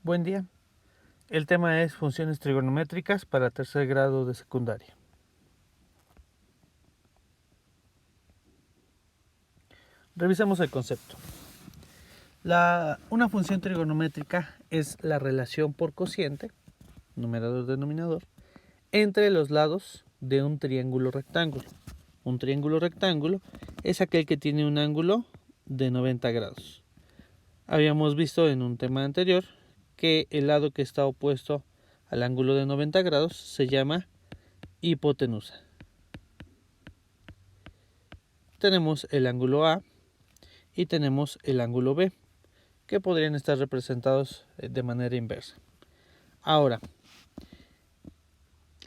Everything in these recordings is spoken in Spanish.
Buen día. El tema es funciones trigonométricas para tercer grado de secundaria. Revisemos el concepto. Una función trigonométrica es la relación por cociente, numerador-denominador, entre los lados de un triángulo rectángulo. Un triángulo rectángulo es aquel que tiene un ángulo de 90 grados. Habíamos visto en un tema anterior que el lado que está opuesto al ángulo de 90 grados se llama hipotenusa. Tenemos el ángulo A y tenemos el ángulo B, que podrían estar representados de manera inversa. Ahora,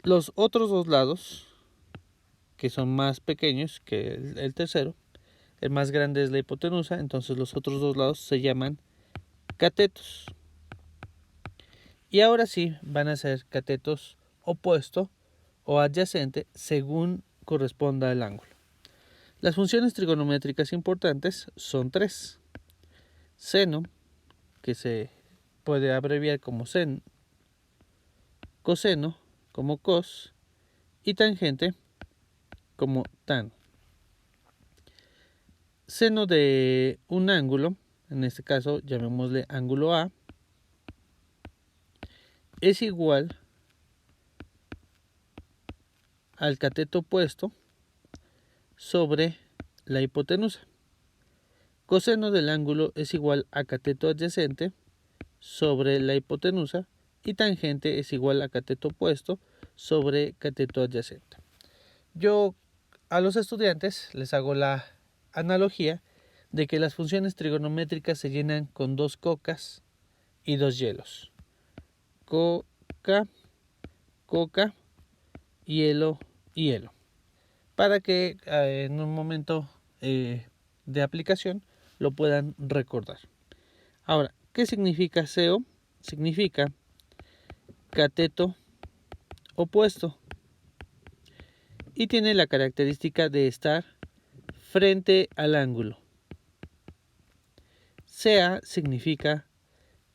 los otros dos lados, que son más pequeños que el tercero, el más grande es la hipotenusa, entonces los otros dos lados se llaman catetos. Y ahora sí van a ser catetos opuesto o adyacente según corresponda al ángulo. Las funciones trigonométricas importantes son tres. Seno, que se puede abreviar como sen, coseno como cos y tangente como tan. Seno de un ángulo, en este caso llamémosle ángulo A, es igual al cateto opuesto sobre la hipotenusa. Coseno del ángulo es igual a cateto adyacente sobre la hipotenusa y tangente es igual a cateto opuesto sobre cateto adyacente. Yo a los estudiantes les hago la analogía de que las funciones trigonométricas se llenan con dos cocas y dos hielos. Coca, coca, hielo, hielo. Para que en un momento de aplicación lo puedan recordar. Ahora, ¿qué significa SEO? Significa cateto opuesto y tiene la característica de estar frente al ángulo. SEA significa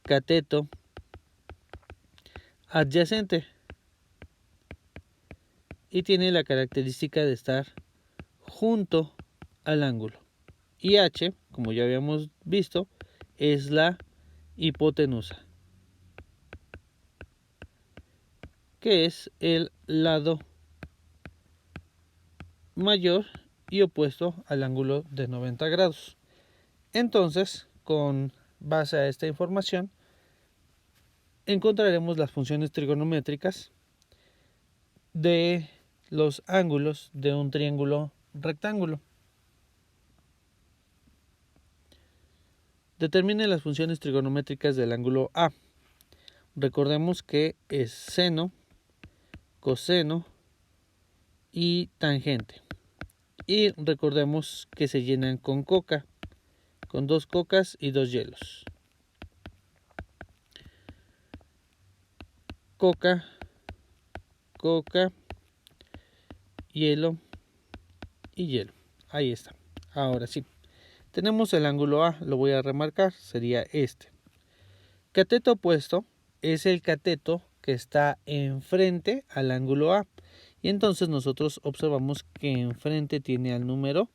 cateto adyacente y tiene la característica de estar junto al ángulo. Y H, como ya habíamos visto, es la hipotenusa, que es el lado mayor y opuesto al ángulo de 90 grados. Entonces, con base a esta información, encontraremos las funciones trigonométricas de los ángulos de un triángulo rectángulo. Determine las funciones trigonométricas del ángulo A. Recordemos que es seno, coseno y tangente. Y recordemos que se llenan con coca, con dos cocas y dos hielos. Coca, coca, hielo y hielo. Ahí está. Ahora sí. Tenemos el ángulo A, lo voy a remarcar, sería este. Cateto opuesto es el cateto que está enfrente al ángulo A. Y entonces nosotros observamos que enfrente tiene al número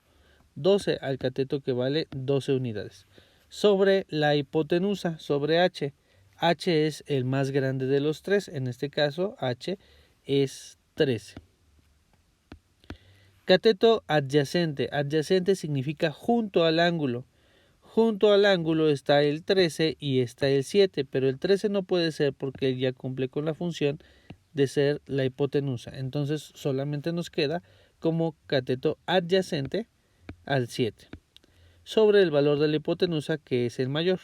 12, al cateto que vale 12 unidades. Sobre la hipotenusa, sobre H. H es el más grande de los tres, en este caso H es 13. Cateto adyacente. Adyacente significa junto al ángulo. Junto al ángulo está el 13 y está el 7, pero el 13 no puede ser porque él ya cumple con la función de ser la hipotenusa. Entonces solamente nos queda como cateto adyacente al 7, sobre el valor de la hipotenusa que es el mayor.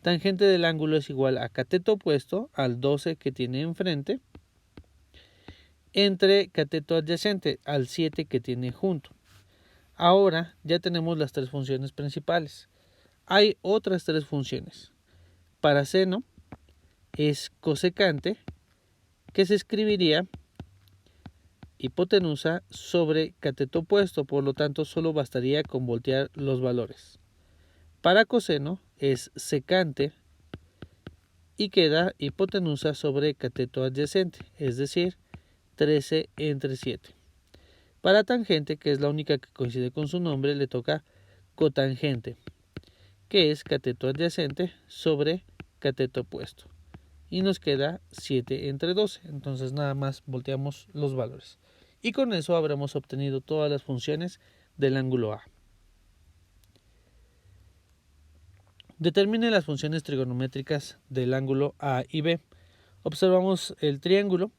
Tangente del ángulo es igual a cateto opuesto al 12 que tiene enfrente, entre cateto adyacente al 7 que tiene junto. Ahora ya tenemos las tres funciones principales. Hay otras tres funciones. Para seno es cosecante, que se escribiría hipotenusa sobre cateto opuesto, por lo tanto solo bastaría con voltear los valores. Para coseno es secante, y queda hipotenusa sobre cateto adyacente, es decir, 13 entre 7. Para tangente, que es la única que coincide con su nombre, le toca cotangente, que es cateto adyacente sobre cateto opuesto. Y nos queda 7 entre 12. Entonces nada más volteamos los valores. Y con eso habremos obtenido todas las funciones del ángulo A. Determine las funciones trigonométricas del ángulo A y B. Observamos el triángulo,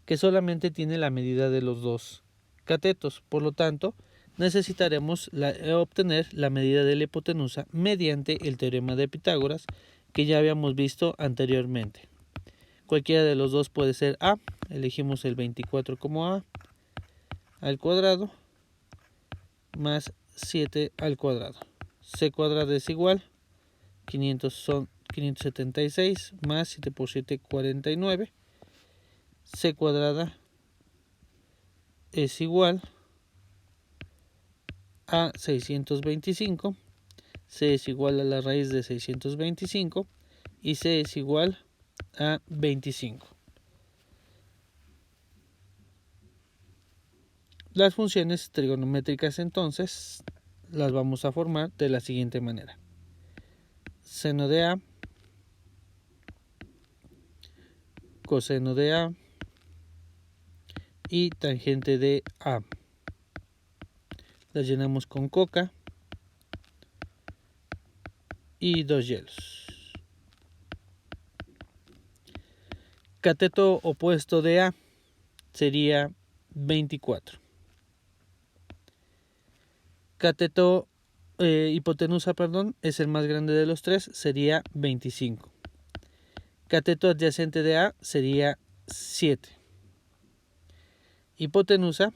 que solamente tiene la medida de los dos catetos. Por lo tanto, necesitaremos obtener la medida de la hipotenusa mediante el teorema de Pitágoras, que ya habíamos visto anteriormente. Cualquiera de los dos puede ser A. Elegimos el 24 como A al cuadrado más 7 al cuadrado. C cuadrado es igual 500 son 576 más 7 por 7 49. C cuadrada es igual a 625. C es igual a la raíz de 625 y C es igual a 25. Las funciones trigonométricas entonces las vamos a formar de la siguiente manera. Seno de A, coseno de A y tangente de A. Las llenamos con coca y 2 hielos. Cateto opuesto de A sería 24. Cateto hipotenusa, es el más grande de los tres, sería 25. Cateto adyacente de A sería 7. Hipotenusa,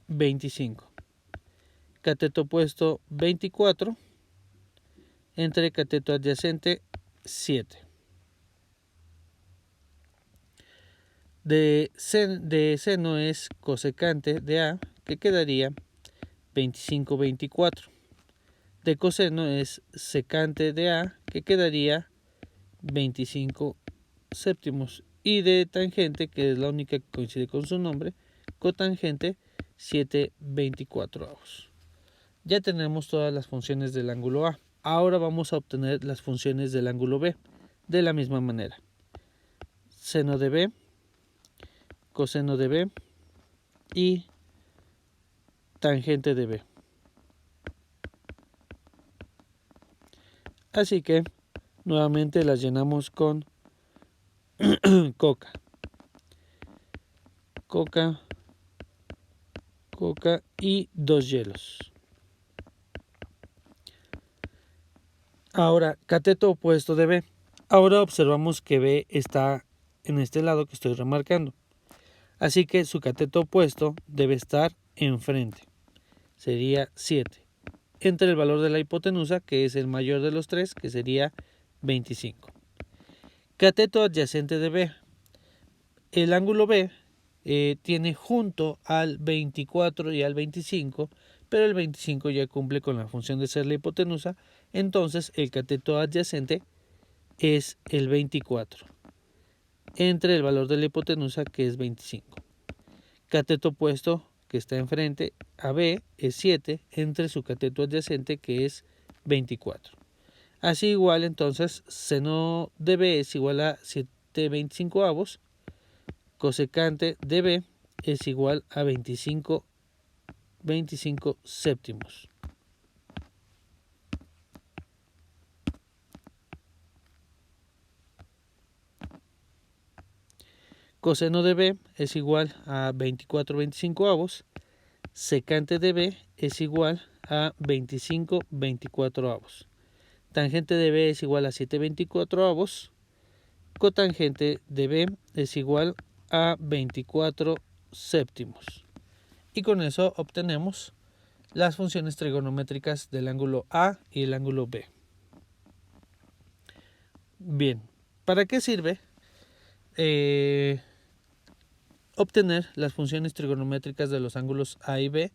25. Cateto opuesto, 24. Entre cateto adyacente, 7. De seno es cosecante de A, que quedaría 25, 24. De coseno es secante de A, que quedaría 25 séptimos. Y de tangente, que es la única que coincide con su nombre, cotangente, 7 24avos. Ya tenemos todas las funciones del ángulo A. Ahora vamos a obtener las funciones del ángulo B de la misma manera. Seno de B, coseno de B y tangente de B. Así que nuevamente las llenamos con coca. Coca y 2 hielos. Ahora, cateto opuesto de B. Ahora observamos que B está en este lado que estoy remarcando. Así que su cateto opuesto debe estar enfrente. Sería 7. Entre el valor de la hipotenusa, que es el mayor de los tres, que sería 25. Cateto adyacente de B. El ángulo B tiene junto al 24 y al 25, pero el 25 ya cumple con la función de ser la hipotenusa, entonces el cateto adyacente es el 24, entre el valor de la hipotenusa, que es 25. Cateto opuesto, que está enfrente a B, es 7, entre su cateto adyacente, que es 24. Así igual, entonces, seno de B es igual a 7 25avos, cosecante de B es igual a 25 séptimos. Coseno de B es igual a 24 25avos. Secante de B es igual a 25 24avos. Tangente de B es igual a 7 24avos. Cotangente de B es igual a 24 séptimos. Y con eso obtenemos las funciones trigonométricas del ángulo A y el ángulo B. Bien, ¿para qué sirve obtener las funciones trigonométricas de los ángulos A y B?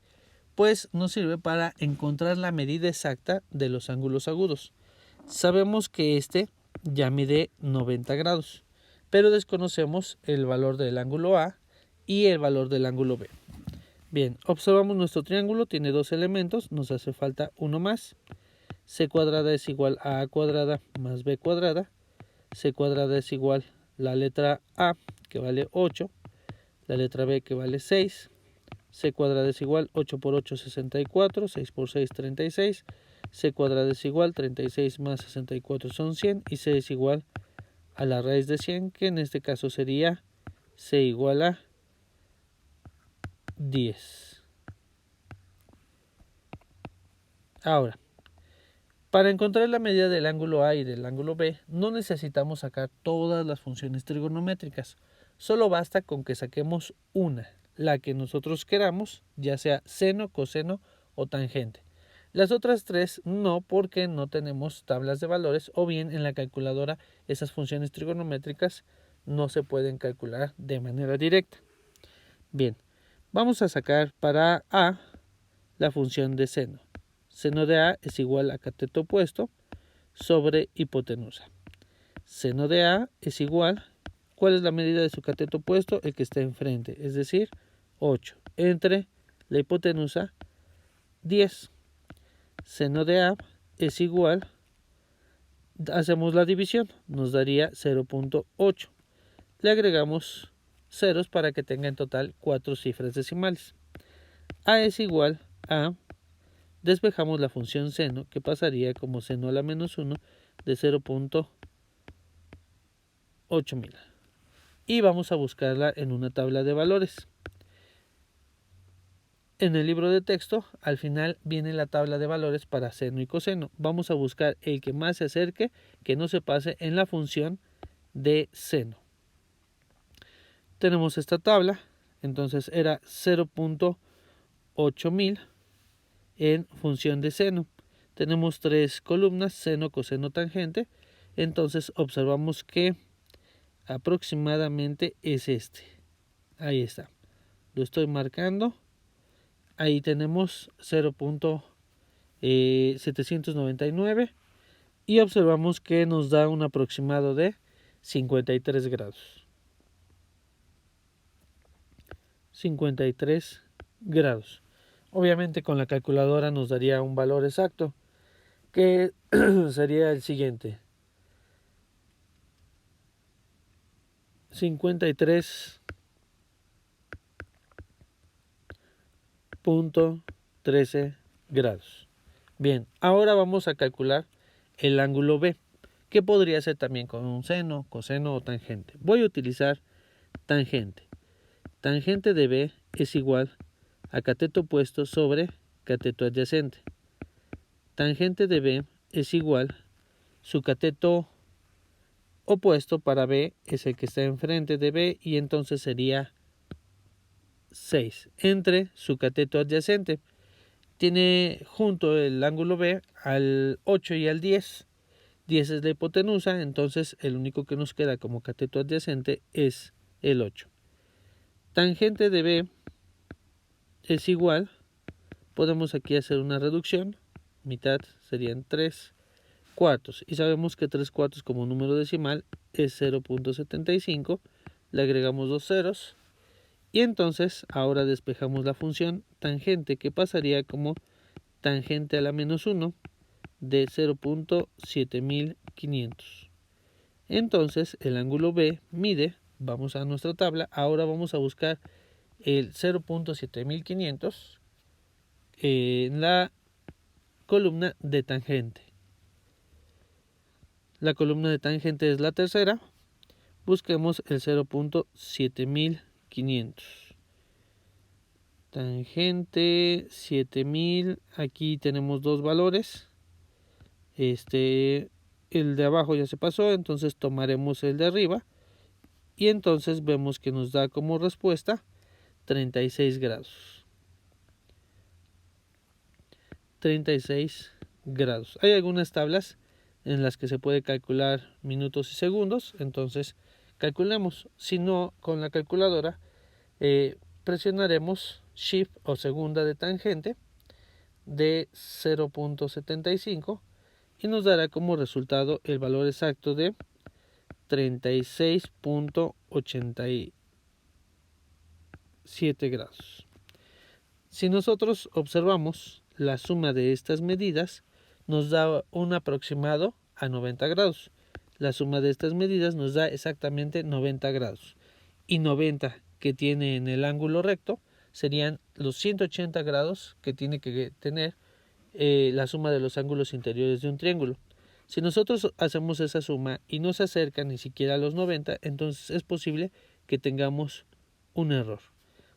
Pues nos sirve para encontrar la medida exacta de los ángulos agudos. Sabemos que este ya mide 90 grados, pero desconocemos el valor del ángulo A y el valor del ángulo B. Bien, observamos nuestro triángulo, tiene dos elementos, nos hace falta uno más. C cuadrada es igual a A cuadrada más B cuadrada. C cuadrada es igual la letra A, que vale 8, la letra B, que vale 6. C cuadrada es igual 8 por 8, 64, 6 por 6, 36. C cuadrada es igual 36 más 64 son 100 y C es igual a la raíz de 100, que en este caso sería C igual a 10. Ahora, para encontrar la medida del ángulo A y del ángulo B, no necesitamos sacar todas las funciones trigonométricas. Solo basta con que saquemos una, la que nosotros queramos, ya sea seno, coseno o tangente. Las otras tres no, porque no tenemos tablas de valores, o bien en la calculadora esas funciones trigonométricas no se pueden calcular de manera directa. Bien, vamos a sacar para A la función de seno. Seno de A es igual a cateto opuesto sobre hipotenusa. Seno de A es igual, ¿cuál es la medida de su cateto opuesto? El que está enfrente, es decir, 8, entre la hipotenusa 10. Seno de A es igual, hacemos la división, nos daría 0.8. Le agregamos ceros para que tenga en total 4 cifras decimales. A es igual a, despejamos la función seno, que pasaría como seno a la menos 1 de 0.8000. Y vamos a buscarla en una tabla de valores. En el libro de texto, al final viene la tabla de valores para seno y coseno. Vamos a buscar el que más se acerque, que no se pase en la función de seno. Tenemos esta tabla, entonces era 0.8000 en función de seno. Tenemos tres columnas, seno, coseno, tangente. Entonces observamos que aproximadamente es este. Ahí está. Lo estoy marcando. Ahí tenemos 0.799 y observamos que nos da un aproximado de 53 grados. 53 grados. Obviamente con la calculadora nos daría un valor exacto, que sería el siguiente: 53.13 grados. Bien, ahora vamos a calcular el ángulo B, que podría ser también con un seno, coseno o tangente. Voy a utilizar tangente. Tangente de B es igual a cateto opuesto sobre cateto adyacente. Tangente de B es igual, su cateto opuesto para B es el que está enfrente de B y entonces sería 6, entre su cateto adyacente. Tiene junto el ángulo B al 8 y al 10. 10 es la hipotenusa, entonces el único que nos queda como cateto adyacente es el 8. Tangente de B es igual, podemos aquí hacer una reducción, mitad serían 3 cuartos, y sabemos que 3 cuartos como número decimal es 0.75, le agregamos dos ceros, y entonces ahora despejamos la función tangente, que pasaría como tangente a la menos 1 de 0.7500. Entonces el ángulo B mide, vamos a nuestra tabla, ahora vamos a buscar el 0.7500 en la columna de tangente. La columna de tangente es la tercera. Busquemos el 0.7500. Tangente 7000. Aquí tenemos dos valores. El de abajo ya se pasó, entonces tomaremos el de arriba. Y entonces vemos que nos da como respuesta 36 grados. 36 grados. Hay algunas tablas en las que se puede calcular minutos y segundos, entonces calculemos. Si no, con la calculadora presionaremos Shift o segunda de tangente de 0.75 y nos dará como resultado el valor exacto de 36.87 grados. Si nosotros observamos la suma de estas medidas, nos da un aproximado a 90 grados. La suma de estas medidas nos da exactamente 90 grados. Y 90 que tiene en el ángulo recto serían los 180 grados que tiene que tener la suma de los ángulos interiores de un triángulo. Si nosotros hacemos esa suma y no se acerca ni siquiera a los 90, entonces es posible que tengamos un error.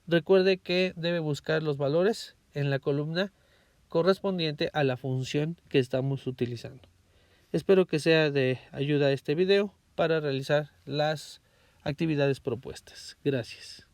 Recuerde que debe buscar los valores en la columna correspondiente a la función que estamos utilizando. Espero que sea de ayuda este video para realizar las actividades propuestas. Gracias.